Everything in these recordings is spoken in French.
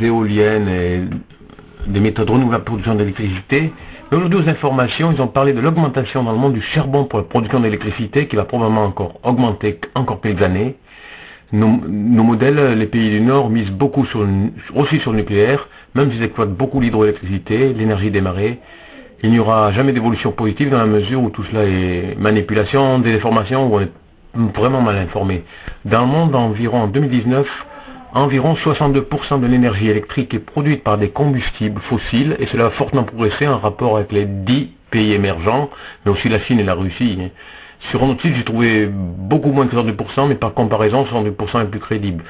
éoliennes et des méthodes renouvelables de production d'électricité. Mais aujourd'hui, aux informations, ils ont parlé de l'augmentation dans le monde du charbon pour la production d'électricité qui va probablement encore augmenter encore quelques années. Nos modèles, les pays du Nord, misent beaucoup aussi sur le nucléaire, même s'ils exploitent beaucoup l'hydroélectricité, l'énergie des marées. Il n'y aura jamais d'évolution positive dans la mesure où tout cela est manipulation, désinformation, où on est vraiment mal informé. Dans le monde, en 2019, environ 62% de l'énergie électrique est produite par des combustibles fossiles, et cela a fortement progressé en rapport avec les 10 pays émergents, mais aussi la Chine et la Russie. Sur un autre site, j'ai trouvé beaucoup moins que 62%, mais par comparaison, 62% est plus crédible.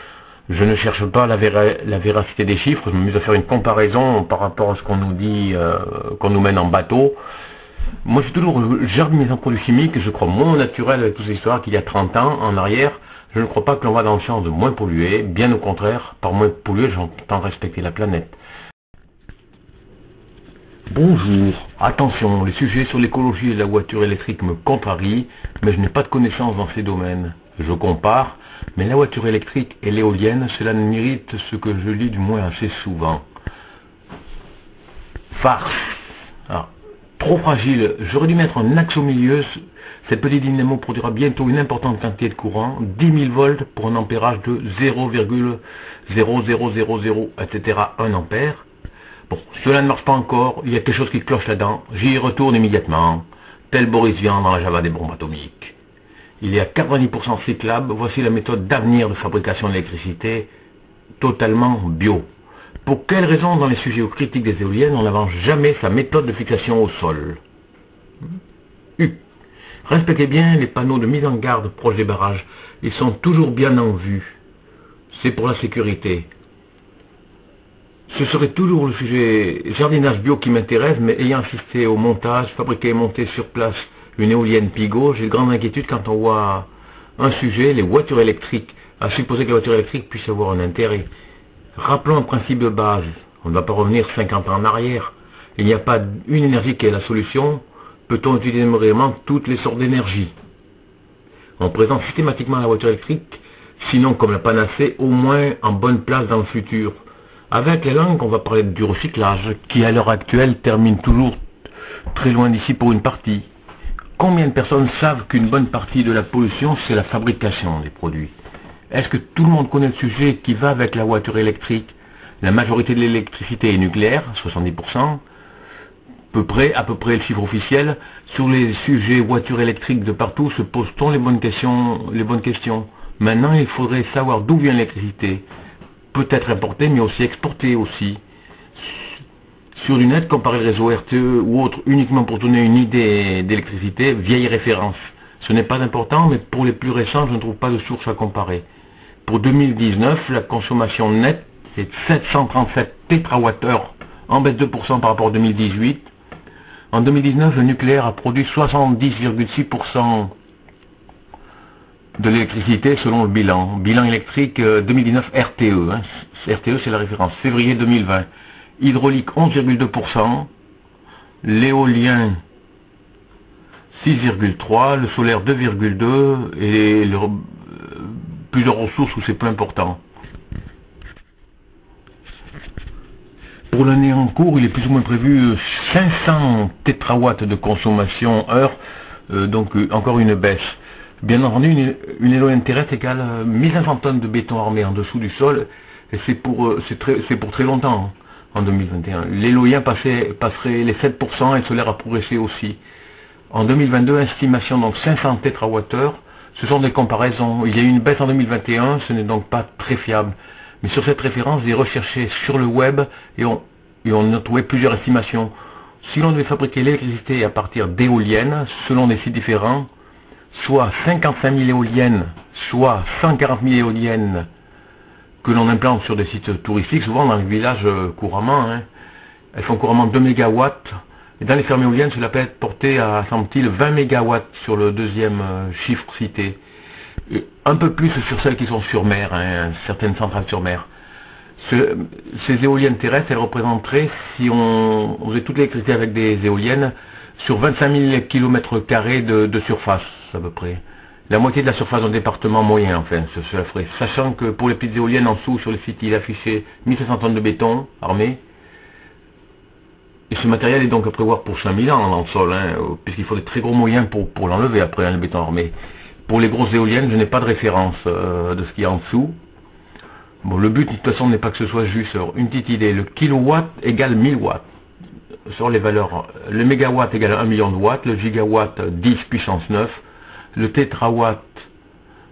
Je ne cherche pas la véracité des chiffres, je m'amuse à faire une comparaison par rapport à ce qu'on nous dit, qu'on nous mène en bateau. Moi, j'ai toujours jardiné en produits chimiques, je crois moins au naturel avec toutes ces histoires qu'il y a 30 ans en arrière. Je ne crois pas que l'on va dans le sens de moins polluer, bien au contraire, par moins polluer, j'entends respecter la planète. Bonjour, attention, les sujets sur l'écologie et la voiture électrique me contrarient, mais je n'ai pas de connaissances dans ces domaines. Je compare, mais la voiture électrique et l'éolienne, cela ne mérite ce que je lis du moins assez souvent. Farce. Alors, trop fragile, j'aurais dû mettre un axe au milieu. Cette petite dynamo produira bientôt une importante quantité de courant, 10 000 volts pour un ampérage de 0,0000, etc. 1 ampère. Bon, cela ne marche pas encore, il y a quelque chose qui cloche là-dedans, j'y retourne immédiatement, tel Boris Vian dans la Java des bombes atomiques. Il y a 90% cyclable, voici la méthode d'avenir de fabrication d'électricité, totalement bio. Pour quelle raison dans les sujets critiques des éoliennes, on n'avance jamais sa méthode de fixation au sol? Respectez bien les panneaux de mise en garde proches des barrages, ils sont toujours bien en vue. C'est pour la sécurité. Ce serait toujours le sujet jardinage bio qui m'intéresse, mais ayant assisté au montage, fabriquer et monter sur place une éolienne Pigot, j'ai de grandes inquiétudes quand on voit un sujet, les voitures électriques, à supposer que la voiture électrique puisse avoir un intérêt. Rappelons un principe de base, on ne va pas revenir 50 ans en arrière. Il n'y a pas une énergie qui est la solution, peut-on utiliser vraiment toutes les sortes d'énergie? On présente systématiquement la voiture électrique, sinon comme la panacée, au moins en bonne place dans le futur. Avec les langues, on va parler du recyclage, qui à l'heure actuelle termine toujours très loin d'ici pour une partie. Combien de personnes savent qu'une bonne partie de la pollution, c'est la fabrication des produits? Est-ce que tout le monde connaît le sujet qui va avec la voiture électrique? La majorité de l'électricité est nucléaire, 70%, à peu près le chiffre officiel. Sur les sujets voitures électriques de partout, se pose-t-on les bonnes questions? Maintenant, il faudrait savoir d'où vient l'électricité. Peut-être importé, mais aussi exporté aussi. Sur du net, comparer le réseau RTE ou autre uniquement pour donner une idée d'électricité, vieille référence. Ce n'est pas important, mais pour les plus récents, je ne trouve pas de source à comparer. Pour 2019, la consommation nette est 737 térawattheures, en baisse de 2% par rapport à 2018. En 2019, le nucléaire a produit 70,6% de l'électricité selon le bilan. Bilan électrique 2019 RTE. RTE, c'est la référence. Février 2020. Hydraulique 11,2%. L'éolien 6,3%. Le solaire 2,2%. Et plusieurs ressources où c'est peu important. Pour l'année en cours, il est plus ou moins prévu 500 tétrawatts de consommation heure. Donc encore une baisse. Bien entendu, une éolienne terrestre égale 1500 tonnes de béton armé en dessous du sol, et c'est pour très longtemps, en 2021. L'éolien passerait les 7% et le solaire a progressé aussi. En 2022, estimation donc 500 térawattheures, ce sont des comparaisons. Il y a eu une baisse en 2021, ce n'est donc pas très fiable. Mais sur cette référence, j'ai recherché sur le web et on a trouvé plusieurs estimations. Si l'on devait fabriquer l'électricité à partir d'éoliennes, selon des sites différents, soit 55 000 éoliennes, soit 140 000 éoliennes que l'on implante sur des sites touristiques, souvent dans les villages couramment. Elles font couramment 2 MW. Et dans les fermes éoliennes, cela peut être porté à, semble-t-il, 20 MW sur le deuxième chiffre cité. Et un peu plus sur celles qui sont sur mer, certaines centrales sur mer. Ces éoliennes terrestres, elles représenteraient, si on faisait toute l'électricité avec des éoliennes, sur 25 000 km² de surface, à peu près. La moitié de la surface d'un département moyen, enfin, cela ferait. Sachant que pour les petites éoliennes en dessous, sur le site, il affichait 1500 tonnes de béton armé. Et ce matériel est donc à prévoir pour 5000 ans dans le sol, hein, puisqu'il faut des très gros moyens pour l'enlever après, hein, le béton armé. Pour les grosses éoliennes, je n'ai pas de référence de ce qu'il y a en dessous. Bon, le but, de toute façon, n'est pas que ce soit juste. Alors, une petite idée, le kilowatt égale 1000 watts. Sur les valeurs, le mégawatt égale 1 million de watts, le gigawatt 10 puissance 9, le tétrawatt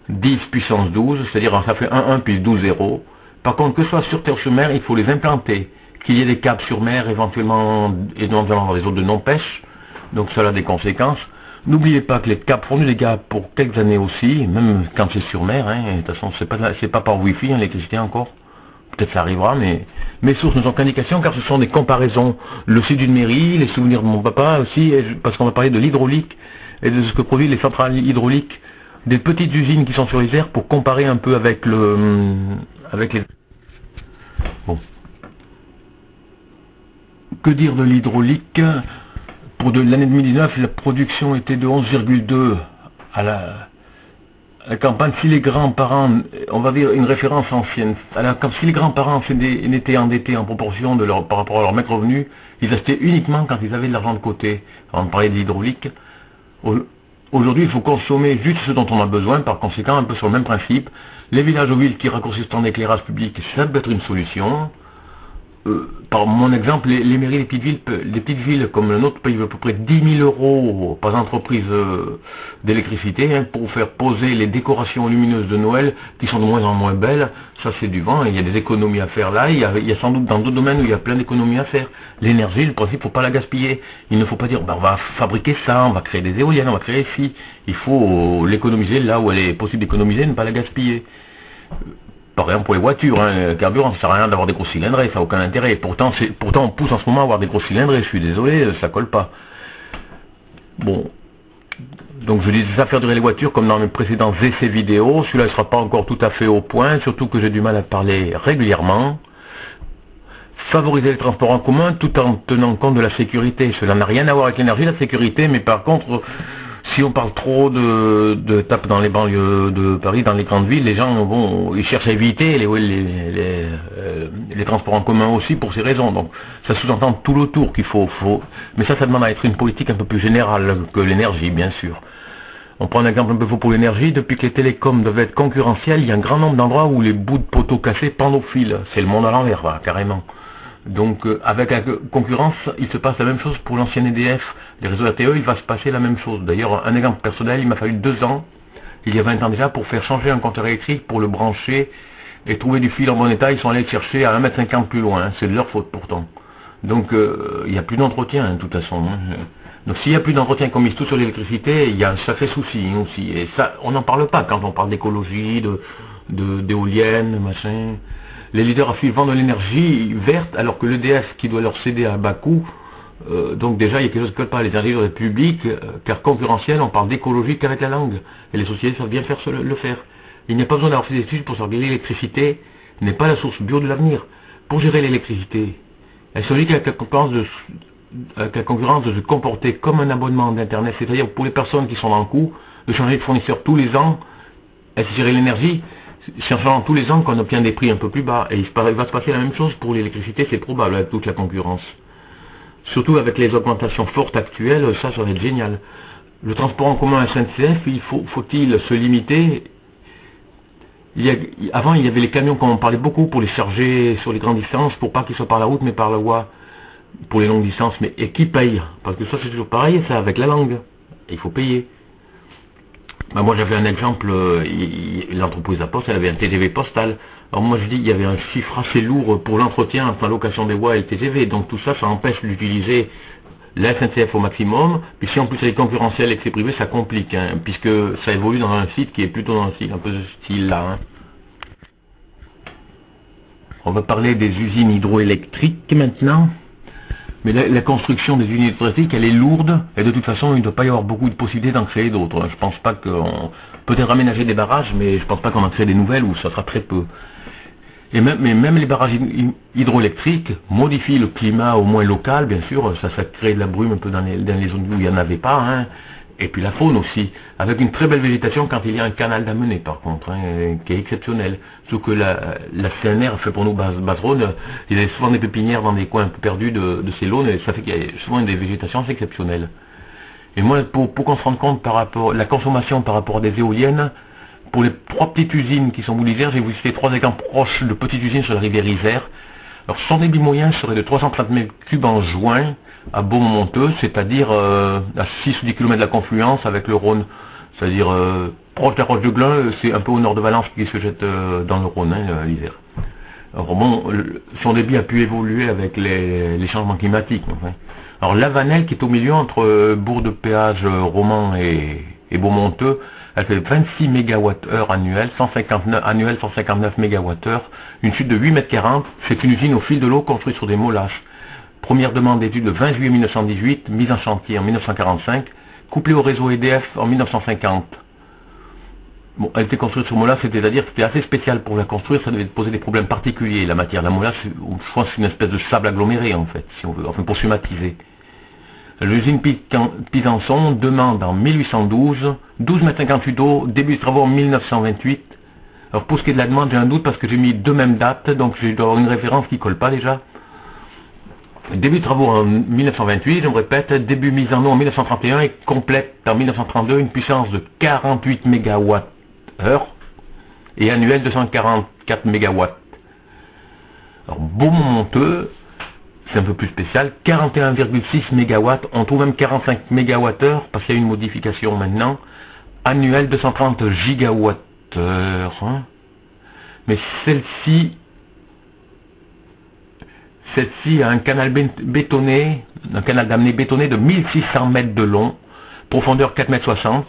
10 puissance 12, c'est-à-dire ça fait 1 puis 12 0. Par contre, que ce soit sur terre ou sur mer, il faut les implanter. Qu'il y ait des câbles sur mer, éventuellement des zones de non-pêche, donc ça a des conséquences. N'oubliez pas que les câbles font du dégât pour quelques années aussi, même quand c'est sur mer, hein. De toute façon, c'est pas par Wi-Fi, hein, l'électricité encore. Peut-être ça arrivera, mais mes sources ne sont qu'indications, car ce sont des comparaisons. Le site d'une mairie, les souvenirs de mon papa aussi, parce qu'on va parler de l'hydraulique, et de ce que produisent les centrales hydrauliques, des petites usines qui sont sur les airs, pour comparer un peu avec les... Bon. Que dire de l'hydraulique? Pour l'année 2019, la production était de 11,2 à la campagne. Si les grands-parents, on va dire une référence ancienne, si les grands-parents étaient endettés en proportion par rapport à leur mètre revenu, ils achetaient uniquement quand ils avaient de l'argent de côté. On parlait de l'hydraulique. Aujourd'hui, il faut consommer juste ce dont on a besoin, par conséquent, un peu sur le même principe. Les villages aux villes qui raccourcissent en éclairage public, ça peut être une solution. Par mon exemple, les mairies des petites villes comme le nôtre payent à peu près 10 000 € par entreprise d'électricité, hein, pour faire poser les décorations lumineuses de Noël qui sont de moins en moins belles. Ça, c'est du vent, il y a des économies à faire là. Il y a sans doute dans d'autres domaines où il y a plein d'économies à faire. L'énergie, le principe, il ne faut pas la gaspiller. Il ne faut pas dire on va fabriquer ça, on va créer des éoliennes, on va créer ci. Il faut l'économiser là où elle est possible d'économiser, ne pas la gaspiller. Par exemple pour les voitures, hein, le carburant, ça sert à rien d'avoir des gros cylindrés, ça n'a aucun intérêt. Pourtant on pousse en ce moment à avoir des gros cylindrés, je suis désolé, ça colle pas. Bon, donc je disais ça, faire durer les voitures comme dans mes précédents essais vidéo. Celui-là ne sera pas encore tout à fait au point, surtout que j'ai du mal à parler régulièrement. Favoriser les transports en commun tout en tenant compte de la sécurité. Cela n'a rien à voir avec l'énergie, la sécurité, mais par contre... Si on parle trop de tapes dans les banlieues de Paris, dans les grandes villes, les gens ils cherchent à éviter les transports en commun aussi pour ces raisons. Donc ça sous-entend tout l'autour qu'il faut. Mais ça demande à être une politique un peu plus générale que l'énergie, bien sûr. On prend un exemple un peu faux pour l'énergie. Depuis que les télécoms devaient être concurrentiels, il y a un grand nombre d'endroits où les bouts de poteaux cassés pendent au fil. C'est le monde à l'envers, voilà, carrément. Donc avec la concurrence, il se passe la même chose pour l'ancien EDF. Les réseaux RTE, il va se passer la même chose. D'ailleurs, un exemple personnel, il m'a fallu 2 ans, il y a 20 ans déjà, pour faire changer un compteur électrique, pour le brancher et trouver du fil en bon état. Ils sont allés le chercher à 1,50 m plus loin, c'est de leur faute pourtant. Donc il n'y a plus d'entretien, de toute façon. Hein. Donc s'il n'y a plus d'entretien qu'on mise tout sur l'électricité, ça fait souci aussi. Et ça, on n'en parle pas quand on parle d'écologie, d'éoliennes, machin. Les leaders affirment vendre de l'énergie verte, alors que l'EDF, qui doit leur céder à bas coût, donc déjà il y a quelque chose qui ne colle pas. Les énergies publiques, car concurrentielles, on parle d'écologie qu'avec la langue. Et les sociétés savent bien le faire. Il n'y a pas besoin d'avoir fait des études pour savoir que l'électricité n'est pas la source bio de l'avenir. Pour gérer l'électricité, elle s'agit qu'avec la concurrence de se comporter comme un abonnement d'internet, c'est-à-dire pour les personnes qui sont dans le coup, de changer de fournisseur tous les ans, et gérer l'énergie. C'est en changeant tous les ans qu'on obtient des prix un peu plus bas. Et il va se passer la même chose pour l'électricité, c'est probable, avec toute la concurrence. Surtout avec les augmentations fortes actuelles, ça va être génial. Le transport en commun à SNCF, faut-il se limiter? Avant, il y avait les camions, qu'on parlait beaucoup, pour les charger sur les grandes distances, pour pas qu'ils soient par la route, mais par la voie, pour les longues distances. Mais et qui paye? Parce que ça, c'est toujours pareil, ça, avec la langue. Il faut payer. Ben moi j'avais un exemple, l'entreprise à poste, elle avait un TGV postal. Alors moi je dis, il y avait un chiffre assez lourd pour l'entretien entre la location des voies et le TGV. Donc tout ça, ça empêche d'utiliser la SNCF au maximum. Puis si en plus elle est concurrentielle et que c'est privé, ça complique, hein, puisque ça évolue dans un site qui est plutôt dans un style, un peu de ce style-là. Hein. On va parler des usines hydroélectriques maintenant. Mais la construction des unités hydroélectriques, elle est lourde, et de toute façon, il ne doit pas y avoir beaucoup de possibilités d'en créer d'autres. Je pense pas qu'on peut-être aménager des barrages, mais je pense pas qu'on en crée des nouvelles, ou ça sera très peu. Mais même les barrages hydroélectriques modifient le climat au moins local, bien sûr, ça crée de la brume un peu dans les zones où il n'y en avait pas, hein, Et puis la faune aussi, avec une très belle végétation quand il y a un canal d'amener par contre, hein, qui est exceptionnel. Sauf que la CNR fait pour nous Basse-Rhône, il y a souvent des pépinières dans des coins un peu perdus de ces lawns, et ça fait qu'il y a souvent des végétations assez exceptionnelles. Et moi, pour qu'on se rende compte par rapport la consommation par rapport à des éoliennes, pour les 3 petites usines qui sont Boulivert, j'ai vous cité 3 exemples proches de petites usines sur la rivière Isère. Alors son débit moyen serait de 330 m3 en juin, à Beaumont-Monteux, c'est-à-dire à 6 ou 10 km de la confluence avec le Rhône, c'est-à-dire proche de la Roche de Glun, c'est un peu au nord de Valence qui se jette dans le Rhône, hein, l'Isère. Alors bon, son débit a pu évoluer avec les changements climatiques. Enfin. Alors la Vanelle qui est au milieu entre bourg de péage Romans et Beaumont-Monteux, elle fait 26 MWh annuels, 159 MWh, une chute de 8,40 m. C'est une usine au fil de l'eau construite sur des molasses. Première demande d'étude le 20 juillet 1918, mise en chantier en 1945, couplée au réseau EDF en 1950. Bon, elle était construite sur molasse, c'est-à-dire que c'était assez spécial pour la construire, ça devait poser des problèmes particuliers. La matière de la molasse, je pense que c'est une espèce de sable aggloméré en fait, si on veut, enfin pour schématiser. L'usine Pisançon demande en 1812, 12,58 m d'eau, début de travaux en 1928. Alors pour ce qui est de la demande, j'ai un doute parce que j'ai mis 2 mêmes dates, donc je dois avoir une référence qui ne colle pas déjà. Début de travaux en 1928, je me répète, début mise en eau en 1931 et complète en 1932 une puissance de 48 MWh et annuelle 244 MW. Alors Beaumont-Monteux, c'est un peu plus spécial, 41,6 MW, on trouve même 45 MWh parce qu'il y a une modification maintenant, annuelle 230 GWh. Hein. Mais celle-ci a un canal bétonné, un canal d'amener bétonné de 1600 mètres de long, profondeur 4,60 m.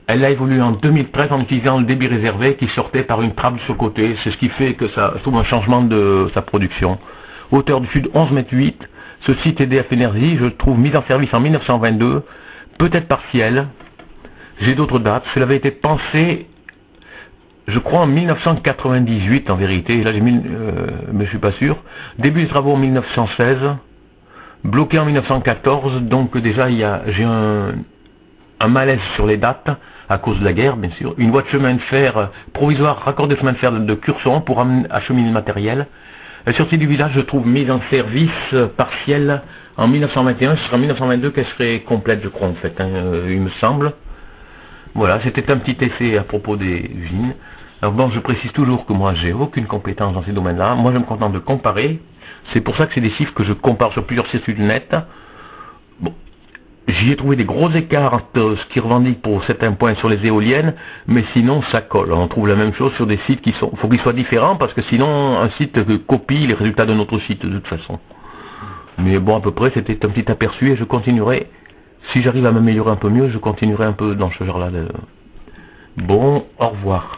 Elle a évolué en 2013 en utilisant le débit réservé qui sortait par une trappe sur le côté. C'est ce qui fait que ça trouve un changement de sa production. Hauteur du sud 11,8 m. Ce site EDF Énergie, je le trouve mis en service en 1922, peut-être partiel. J'ai d'autres dates. Cela avait été pensé, je crois, en 1998 en vérité. Là j'ai mis, mais je suis pas sûr. Début des travaux en 1916, bloqué en 1914. Donc déjà j'ai un malaise sur les dates à cause de la guerre, bien sûr. Une voie de chemin de fer provisoire raccordée au chemin de fer de Curson pour acheminer le matériel. La sortie du village, je trouve mise en service partiel en 1921. Ce sera en 1922 qu'elle serait complète, je crois, en fait, hein, il me semble. Voilà, c'était un petit essai à propos des usines. Alors bon, je précise toujours que moi, j'ai aucune compétence dans ces domaines-là. Moi, je me contente de comparer. C'est pour ça que c'est des chiffres que je compare sur plusieurs sites net. Bon. J'y ai trouvé des gros écarts entre ce qu'ils revendiquent pour certains points sur les éoliennes, mais sinon ça colle. On trouve la même chose sur des sites qui sont... Il faut qu'ils soient différents parce que sinon un site copie les résultats d'un autre site de toute façon. Mais bon, à peu près, c'était un petit aperçu et je continuerai. Si j'arrive à m'améliorer un peu mieux, je continuerai un peu dans ce genre-là. Bon, au revoir.